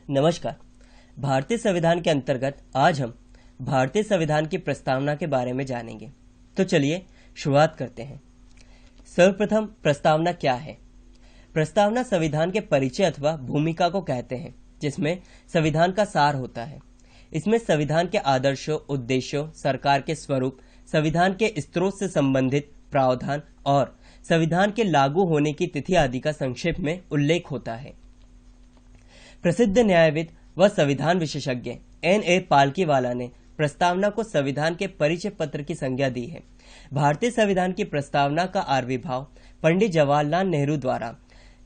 नमस्कार। भारतीय संविधान के अंतर्गत आज हम भारतीय संविधान की प्रस्तावना के बारे में जानेंगे। तो चलिए शुरुआत करते हैं। सर्वप्रथम प्रस्तावना क्या है? प्रस्तावना संविधान के परिचय अथवा भूमिका को कहते हैं, जिसमें संविधान का सार होता है। इसमें संविधान के आदर्शों, उद्देश्यों, सरकार के स्वरूप, संविधान के स्रोत से संबंधित प्रावधान और संविधान के लागू होने की तिथि आदि का संक्षेप में उल्लेख होता है। प्रसिद्ध न्यायविद व संविधान विशेषज्ञ N.A. पालकीवाला ने प्रस्तावना को संविधान के परिचय पत्र की संज्ञा दी है। भारतीय संविधान की प्रस्तावना का आविर्भाव पंडित जवाहरलाल नेहरू द्वारा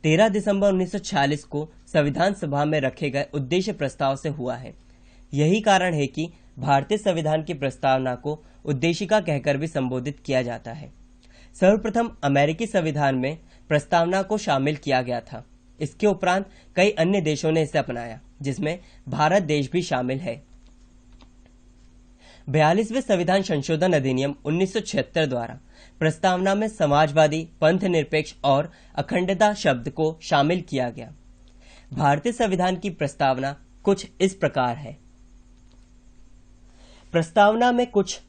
13 दिसंबर 1946 को संविधान सभा में रखे गए उद्देश्य प्रस्ताव से हुआ है। यही कारण है कि भारतीय संविधान की प्रस्तावना को उद्देशिका कहकर भी संबोधित किया जाता है। सर्वप्रथम अमेरिकी संविधान में प्रस्तावना को शामिल किया गया था। इसके उपरांत कई अन्य देशों ने इसे अपनाया, जिसमें भारत देश भी शामिल है। 42वें संविधान संशोधन अधिनियम 1976 द्वारा प्रस्तावना में समाजवादी, पंथ निरपेक्ष और अखंडता शब्द को शामिल किया गया। भारतीय संविधान की प्रस्तावना कुछ इस प्रकार है। प्रस्तावना में कुछ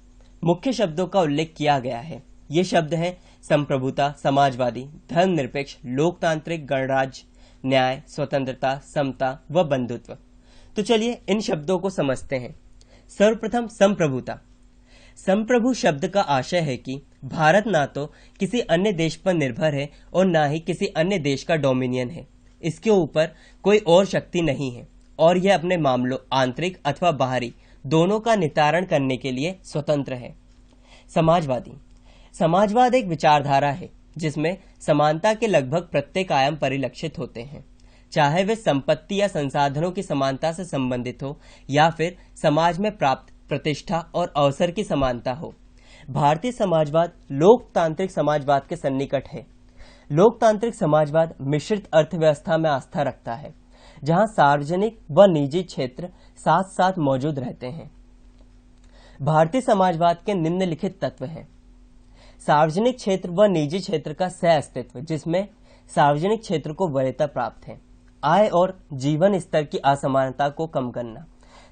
मुख्य शब्दों का उल्लेख किया गया है। ये शब्द हैं संप्रभुता, समाजवादी, धर्मनिरपेक्ष, लोकतांत्रिक, गणराज्य, न्याय, स्वतंत्रता, समता व बंधुत्व। तो चलिए इन शब्दों को समझते हैं। सर्वप्रथम संप्रभुता। संप्रभु शब्द का आशय है कि भारत ना तो किसी अन्य देश पर निर्भर है और ना ही किसी अन्य देश का डोमिनियन है। इसके ऊपर कोई और शक्ति नहीं है और यह अपने मामलों, आंतरिक अथवा बाहरी, दोनों का नितारण करने के लिए स्वतंत्र है। समाजवादी। समाजवाद एक विचारधारा है जिसमें समानता के लगभग प्रत्येक आयाम परिलक्षित होते हैं, चाहे वे संपत्ति या संसाधनों की समानता से संबंधित हो या फिर समाज में प्राप्त प्रतिष्ठा और अवसर की समानता हो। भारतीय समाजवाद लोकतांत्रिक समाजवाद के सन्निकट है। लोकतांत्रिक समाजवाद मिश्रित अर्थव्यवस्था में आस्था रखता है, जहां सार्वजनिक व निजी क्षेत्र साथ साथ मौजूद रहते हैं। भारतीय समाजवाद के निम्नलिखित तत्व हैं। सार्वजनिक क्षेत्र व निजी क्षेत्र का सह अस्तित्व, जिसमें सार्वजनिक क्षेत्र को वरीयता प्राप्त है। आय और जीवन स्तर की असमानता को कम करना,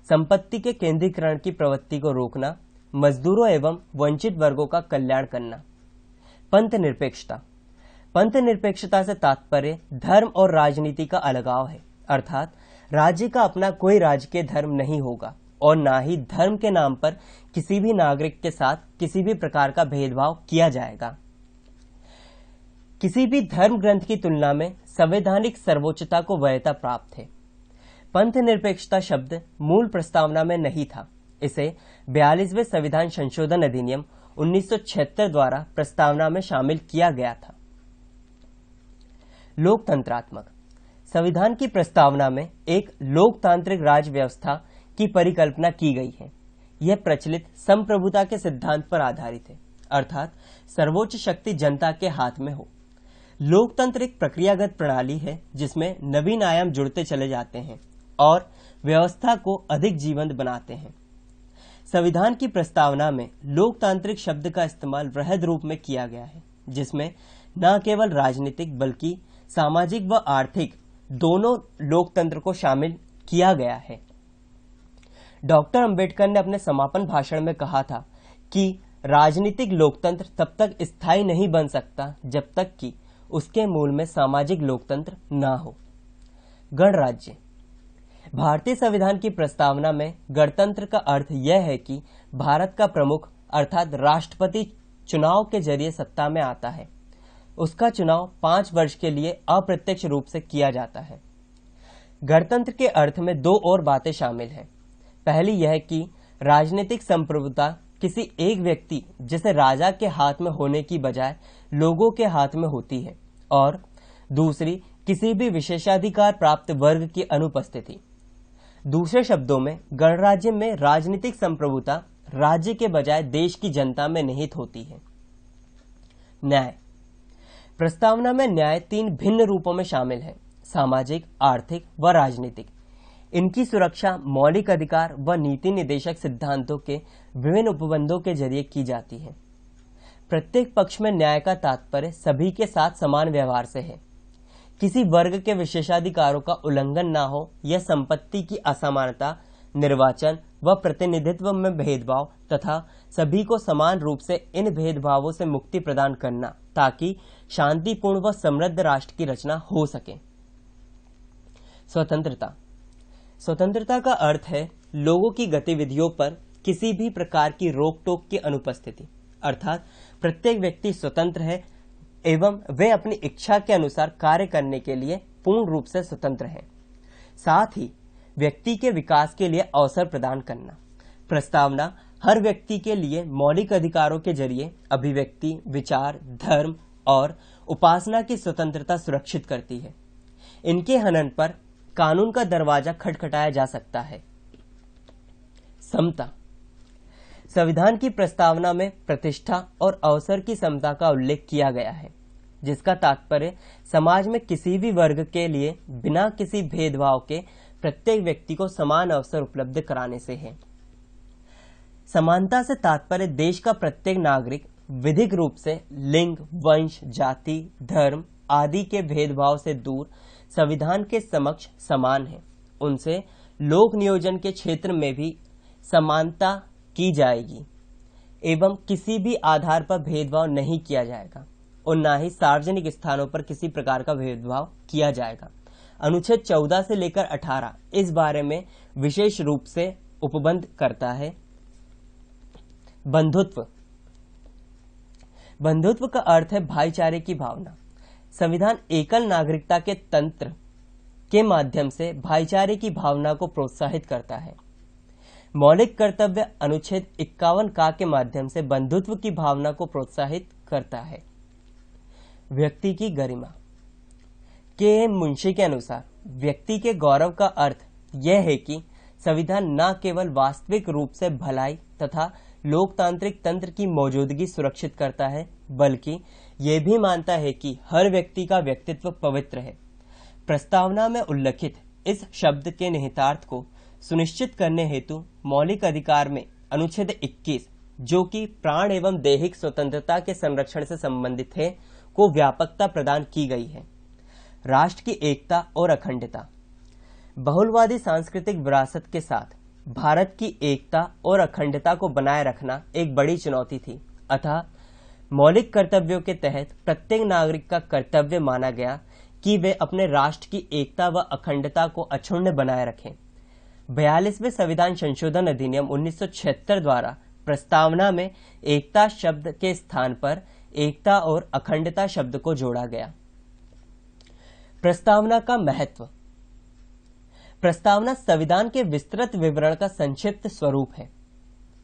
संपत्ति के केंद्रीकरण की प्रवृत्ति को रोकना, मजदूरों एवं वंचित वर्गों का कल्याण करना। पंथ निरपेक्षता। पंथ निरपेक्षता से तात्पर्य धर्म और राजनीति का अलगाव है, अर्थात राज्य का अपना कोई राजकीय धर्म नहीं होगा और ना ही धर्म के नाम पर किसी भी नागरिक के साथ किसी भी प्रकार का भेदभाव किया जाएगा। किसी भी धर्म ग्रंथ की तुलना में संवैधानिक सर्वोच्चता को वरीयता प्राप्त है। पंथ निरपेक्षता शब्द मूल प्रस्तावना में नहीं था। इसे 42वें संविधान संशोधन अधिनियम 1976 द्वारा प्रस्तावना में शामिल किया गया था। लोकतंत्रात्मक। संविधान की प्रस्तावना में एक लोकतांत्रिक राज्य व्यवस्था की परिकल्पना की गई है। यह प्रचलित संप्रभुता के सिद्धांत पर आधारित है, अर्थात सर्वोच्च शक्ति जनता के हाथ में हो। लोकतंत्र एक प्रक्रियागत प्रणाली है जिसमें नवीन आयाम जुड़ते चले जाते हैं और व्यवस्था को अधिक जीवंत बनाते हैं। संविधान की प्रस्तावना में लोकतांत्रिक शब्द का इस्तेमाल वृहद रूप में किया गया है, जिसमें न केवल राजनीतिक बल्कि सामाजिक व आर्थिक दोनों लोकतंत्र को शामिल किया गया है। डॉक्टर अंबेडकर ने अपने समापन भाषण में कहा था कि राजनीतिक लोकतंत्र तब तक स्थायी नहीं बन सकता जब तक कि उसके मूल में सामाजिक लोकतंत्र न हो। गणराज्य। भारतीय संविधान की प्रस्तावना में गणतंत्र का अर्थ यह है कि भारत का प्रमुख अर्थात राष्ट्रपति चुनाव के जरिए सत्ता में आता है। उसका चुनाव 5 वर्ष के लिए अप्रत्यक्ष रूप से किया जाता है। गणतंत्र के अर्थ में दो और बातें शामिल हैं। पहली यह कि राजनीतिक संप्रभुता किसी एक व्यक्ति जैसे राजा के हाथ में होने की बजाय लोगों के हाथ में होती है, और दूसरी किसी भी विशेषाधिकार प्राप्त वर्ग की अनुपस्थिति। दूसरे शब्दों में गणराज्य में राजनीतिक संप्रभुता राज्य के बजाय देश की जनता में निहित होती है। न्याय। प्रस्तावना में न्याय 3 भिन्न रूपों में शामिल है: सामाजिक, आर्थिक व राजनीतिक। इनकी सुरक्षा मौलिक अधिकार व नीति निदेशक सिद्धांतों के विभिन्न उपबंधों के जरिए की जाती है। प्रत्येक पक्ष में न्याय का तात्पर्य सभी के साथ समान व्यवहार से है। किसी वर्ग के विशेषाधिकारों का उल्लंघन न हो या संपत्ति की असमानता, निर्वाचन व प्रतिनिधित्व में भेदभाव तथा सभी को समान रूप से इन भेदभावों से मुक्ति प्रदान करना, ताकि शांतिपूर्ण व समृद्ध राष्ट्र की रचना हो सके। स्वतंत्रता। स्वतंत्रता का अर्थ है लोगों की गतिविधियों पर किसी भी प्रकार की रोक टोक की अनुपस्थिति, अर्थात प्रत्येक व्यक्ति स्वतंत्र है एवं वे अपनी इच्छा के अनुसार कार्य करने के लिए पूर्ण रूप से स्वतंत्र हैं। साथ ही व्यक्ति के विकास के लिए अवसर प्रदान करना। प्रस्तावना हर व्यक्ति के लिए मौलिक अधिकारों के जरिए अभिव्यक्ति, विचार, धर्म और उपासना की स्वतंत्रता सुरक्षित करती है। इनके हनन पर कानून का दरवाजा खटखटाया जा सकता है। समता। संविधान की प्रस्तावना में प्रतिष्ठा और अवसर की समता का उल्लेख किया गया है, जिसका तात्पर्य समाज में किसी भी वर्ग के लिए बिना किसी भेदभाव के प्रत्येक व्यक्ति को समान अवसर उपलब्ध कराने से है। समानता से तात्पर्य देश का प्रत्येक नागरिक विधिक रूप से लिंग, वंश, जाति, धर्म आदि के भेदभाव से दूर संविधान के समक्ष समान है। उनसे लोक नियोजन के क्षेत्र में भी समानता की जाएगी एवं किसी भी आधार पर भेदभाव नहीं किया जाएगा और न ही सार्वजनिक स्थानों पर किसी प्रकार का भेदभाव किया जाएगा। अनुच्छेद 14 से लेकर 18 इस बारे में विशेष रूप से उपबंध करता है। बंधुत्व। बंधुत्व का अर्थ है भाईचारे की भावना। संविधान एकल नागरिकता के तंत्र के माध्यम से भाईचारे की भावना को प्रोत्साहित करता है। मौलिक कर्तव्य अनुच्छेद 51 का के माध्यम से बंधुत्व की भावना को प्रोत्साहित करता है। व्यक्ति की गरिमा। के मुंशी के अनुसार व्यक्ति के गौरव का अर्थ यह है कि संविधान न केवल वास्तविक रूप से भलाई तथा लोकतांत्रिक तंत्र की मौजूदगी सुरक्षित करता है, बल्कि यह भी मानता है कि हर व्यक्ति का व्यक्तित्व पवित्र है। प्रस्तावना में उल्लिखित इस शब्द के निहितार्थ को सुनिश्चित करने हेतु मौलिक अधिकार में अनुच्छेद 21, जो कि प्राण एवं दैहिक स्वतंत्रता के संरक्षण से संबंधित है, को व्यापकता प्रदान की गई है। राष्ट्र की एकता और अखंडता। बहुलवादी सांस्कृतिक विरासत के साथ भारत की एकता और अखंडता को बनाए रखना एक बड़ी चुनौती थी। अतः मौलिक कर्तव्यों के तहत प्रत्येक नागरिक का कर्तव्य माना गया कि वे अपने राष्ट्र की एकता व अखंडता को अक्षुण्ण बनाए रखें। 42वें संविधान संशोधन अधिनियम 1976 द्वारा प्रस्तावना में एकता शब्द के स्थान पर एकता और अखंडता शब्द को जोड़ा गया। प्रस्तावना का महत्व। प्रस्तावना संविधान के विस्तृत विवरण का संक्षिप्त स्वरूप है।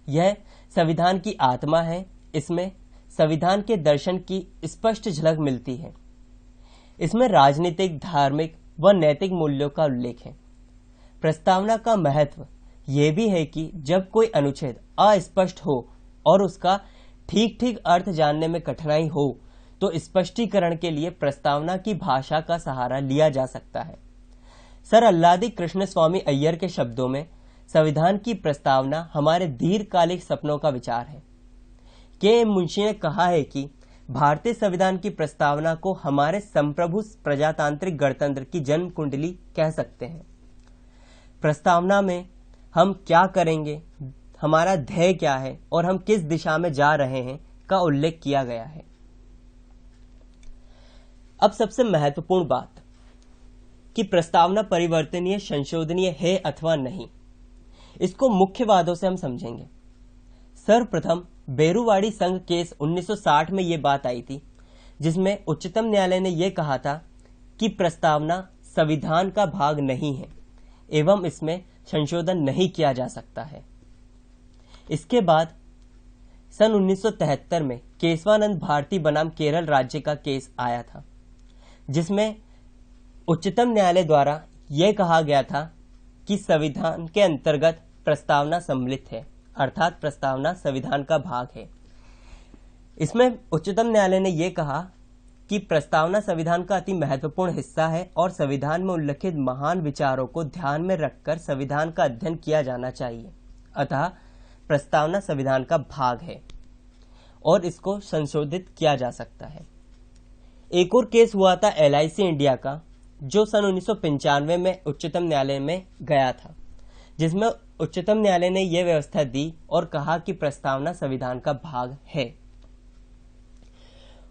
यह संविधान की आत्मा है। इसमें संविधान के दर्शन की स्पष्ट झलक मिलती है। इसमें राजनीतिक, धार्मिक व नैतिक मूल्यों का उल्लेख है। प्रस्तावना का महत्व यह भी है कि जब कोई अनुच्छेद अस्पष्ट हो और उसका ठीक ठीक अर्थ जानने में कठिनाई हो, तो स्पष्टीकरण के लिए प्रस्तावना की भाषा का सहारा लिया जा सकता है। सर अल्लादी कृष्ण स्वामी अय्यर के शब्दों में, संविधान की प्रस्तावना हमारे दीर्घकालिक सपनों का विचार है। के मुंशी ने कहा है कि भारतीय संविधान की प्रस्तावना को हमारे संप्रभु प्रजातांत्रिक गणतंत्र की जन्म कुंडली कह सकते हैं। प्रस्तावना में हम क्या करेंगे, हमारा ध्येय क्या है और हम किस दिशा में जा रहे हैं का उल्लेख किया गया है। अब सबसे महत्वपूर्ण बात कि प्रस्तावना परिवर्तनीय, संशोधनीय है अथवा नहीं, इसको मुख्य वादों से हम समझेंगे। सर्वप्रथम बेरुवाड़ी संघ केस 1960 में यह बात आई थी, जिसमें उच्चतम न्यायालय ने यह कहा था कि प्रस्तावना संविधान का भाग नहीं है एवं इसमें संशोधन नहीं किया जा सकता है। इसके बाद सन 1973 में केशवानंद भारती बनाम केरल राज्य का केस आया था, जिसमें उच्चतम न्यायालय द्वारा यह कहा गया था कि संविधान के अंतर्गत प्रस्तावना सम्मिलित है, अर्थात प्रस्तावना संविधान का भाग है। इसमें उच्चतम न्यायालय ने यह कहा कि प्रस्तावना संविधान का अति महत्वपूर्ण हिस्सा है और संविधान में उल्लिखित महान विचारों को ध्यान में रखकर संविधान का अध्ययन किया जाना चाहिए। अतः प्रस्तावना संविधान का भाग है और इसको संशोधित किया जा सकता है। एक और केस हुआ था LIC इंडिया का, जो सन 1995 में उच्चतम न्यायालय में गया था, जिसमें उच्चतम न्यायालय ने यह व्यवस्था दी और कहा कि प्रस्तावना संविधान का भाग है।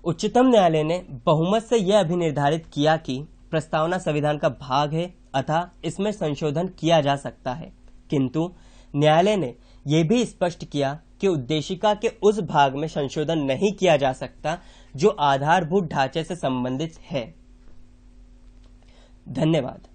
उच्चतम न्यायालय ने बहुमत से यह अभिनिर्धारित किया कि प्रस्तावना संविधान का भाग है, अतः इसमें संशोधन किया जा सकता है, किंतु न्यायालय ने यह भी स्पष्ट किया कि उद्देशिका के उस भाग में संशोधन नहीं किया जा सकता जो आधारभूत ढांचे से संबंधित है। धन्यवाद।